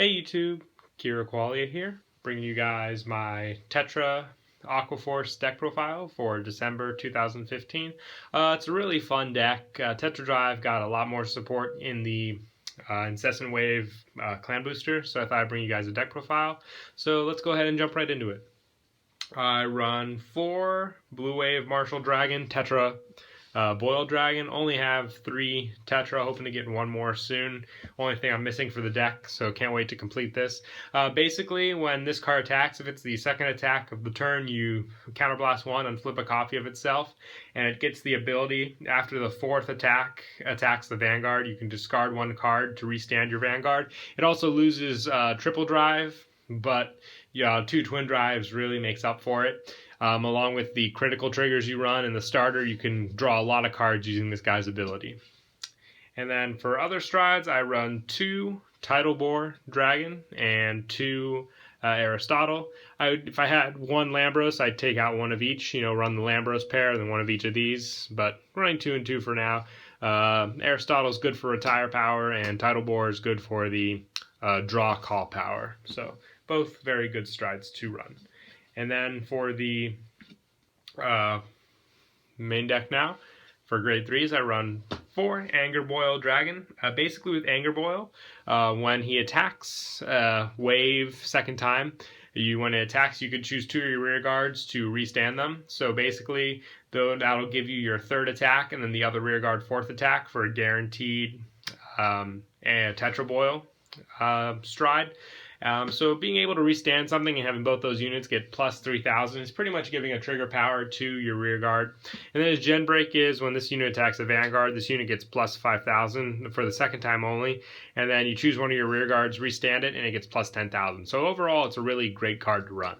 Hey YouTube, Kira Qualia here, bringing you guys my Tetra Aquaforce deck profile for December 2015. It's a really fun deck. Tetra Drive got a lot more support in the Incessant Wave clan booster, so I thought I'd bring you guys a deck profile. So let's go ahead and jump right into it. I run 4 Blue Wave Martial Dragon Tetra Boiled Dragon. Only have 3 Tetra, hoping to get one more soon. Only thing I'm missing for the deck, so can't wait to complete this. Basically, when this card attacks, if it's the second attack of the turn, you counterblast 1 and flip a copy of itself, and it gets the ability, after the 4th attack attacks the Vanguard, you can discard 1 card to restand your Vanguard. It also loses triple drive, but 2 twin drives really makes up for it. Along with the critical triggers you run in the starter, you can draw a lot of cards using this guy's ability. And then for other strides, I run 2 Tidal Bore Dragon and 2 Aristotle. If I had 1 Lambros, I'd take out 1 of each, run the Lambros pair, then 1 of each of these, but running 2 and 2 for now. Aristotle's good for retire power, and Tidal Bore is good for the draw call power. So both very good strides to run. And then for the main deck now, for grade 3s, I run 4 Anger Boil Dragon. Basically with Anger Boil, when he attacks wave second time, when it attacks, you could choose 2 of your rear guards to restand them. So basically, that'll give you your 3rd attack, and then the other rear guard 4th attack for a guaranteed Tetra Boil stride. So being able to restand something and having both those units get plus 3,000 is pretty much giving a trigger power to your rear guard. And then his gen break is when this unit attacks a Vanguard, this unit gets plus 5,000 for the second time only. And then you choose one of your rear guards, restand it, and it gets plus 10,000. So overall, it's a really great card to run.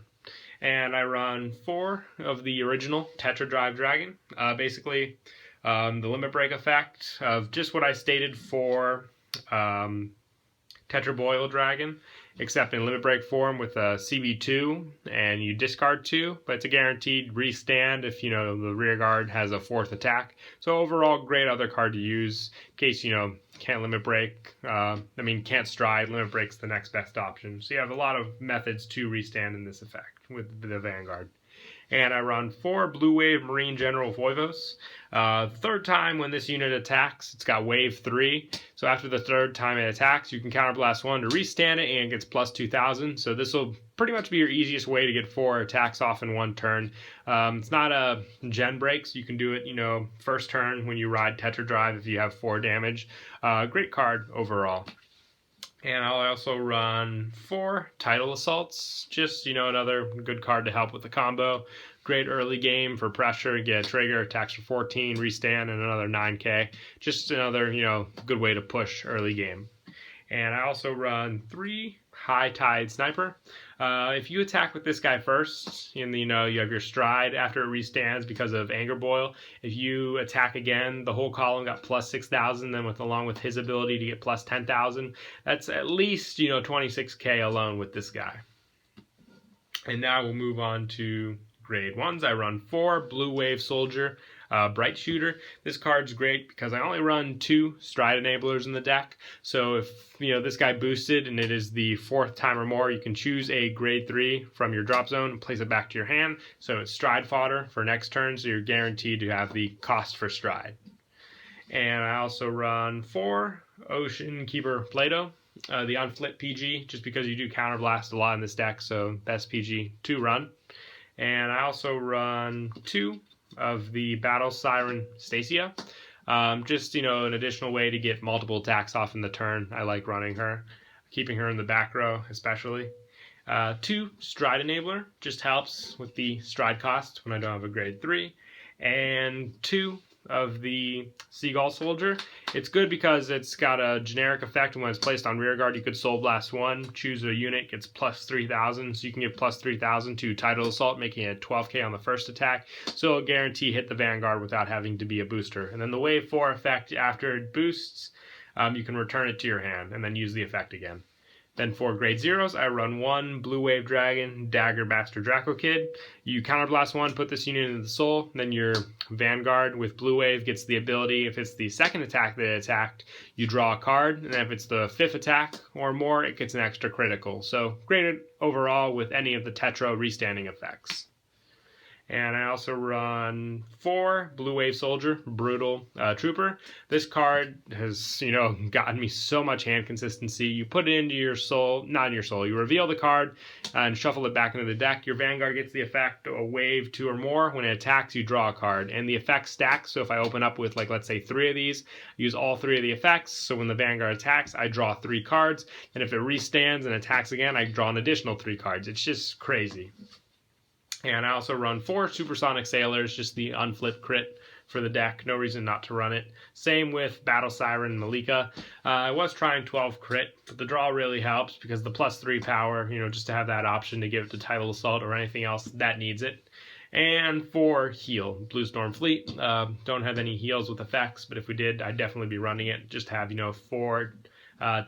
And I run 4 of the original Tetra Drive Dragon. Basically, the limit break effect of just what I stated for Tetra Boil Dragon, except in limit break form with a CB2, and you discard 2, but it's a guaranteed restand if the rear guard has a 4th attack. So overall, great other card to use in case can't limit break. Can't stride. Limit break's the next best option. So you have a lot of methods to restand in this effect with the Vanguard. And I run 4 Blue Wave Marine General Voivos. 3rd time when this unit attacks, it's got wave 3. So after the 3rd time it attacks, you can counterblast 1 to restand it, and it gets plus 2,000. So this will pretty much be your easiest way to get 4 attacks off in 1 turn. It's not a gen break, so you can do it, first turn when you ride Tetra Drive if you have 4 damage. Great card overall. And I'll also run 4 Tidal Assaults, just, another good card to help with the combo. Great early game for pressure, get a trigger, attacks for 14, restand, and another 9k. Just another, good way to push early game. And I also run 3 High Tide Sniper. If you attack with this guy first, and you have your stride after it restands because of Anger Boil, if you attack again, the whole column got plus 6,000, then along with his ability to get plus 10,000, that's at least 26k alone with this guy. And now we'll move on to grade 1s. I run 4 Blue Wave Soldier Bright Shooter. This card's great because I only run 2 stride enablers in the deck. So if this guy boosted and it is the 4th time or more, you can choose a grade 3 from your drop zone and place it back to your hand. So it's stride fodder for next turn, so you're guaranteed to have the cost for stride. And I also run 4 Ocean Keeper Plato. The unflit PG, just because you do counterblast a lot in this deck, so best PG to run. And I also run 2 of the Battle Siren Stacia. Just, an additional way to get multiple attacks off in the turn. I like running her, keeping her in the back row especially. 2 Stride Enabler, just helps with the stride cost when I don't have a grade 3. And 2 of the Seagull Soldier. It's good because it's got a generic effect, and when it's placed on rear guard, you could Soul Blast 1, choose a unit, gets plus 3,000, so you can give plus 3,000 to Tidal Assault, making it 12k on the first attack, so it'll guarantee hit the Vanguard without having to be a booster. And then the wave 4 effect, after it boosts, you can return it to your hand, and then use the effect again. Then for grade zeros, I run 1 Blue Wave Dragon, Dagger Bastard Draco Kid. You counterblast 1, put this unit into the soul, then your Vanguard with Blue Wave gets the ability, if it's the second attack that it attacked, you draw a card, and if it's the 5th attack or more, it gets an extra critical. So graded overall with any of the Tetra restanding effects. And I also run 4 Blue Wave Soldier, Brutal Trooper. This card has, gotten me so much hand consistency. You put it into your soul, not in your soul, you reveal the card and shuffle it back into the deck. Your Vanguard gets the effect, a wave 2 or more. When it attacks, you draw a card. And the effect stacks, so if I open up with, let's say 3 of these, use all 3 of the effects. So when the Vanguard attacks, I draw 3 cards. And if it restands and attacks again, I draw an additional 3 cards. It's just crazy. And I also run 4 Supersonic Sailors, just the unflip crit for the deck. No reason not to run it. Same with Battle Siren Malika. I was trying 12 crit, but the draw really helps because the +3 power, just to have that option to give it to Tidal Assault or anything else that needs it. And 4 heal, Blue Storm Fleet. Don't have any heals with effects, but if we did, I'd definitely be running it. Just to have, 4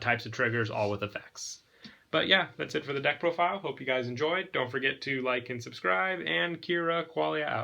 types of triggers, all with effects. But yeah, that's it for the deck profile. Hope you guys enjoyed. Don't forget to like and subscribe, and Kira Qualia out.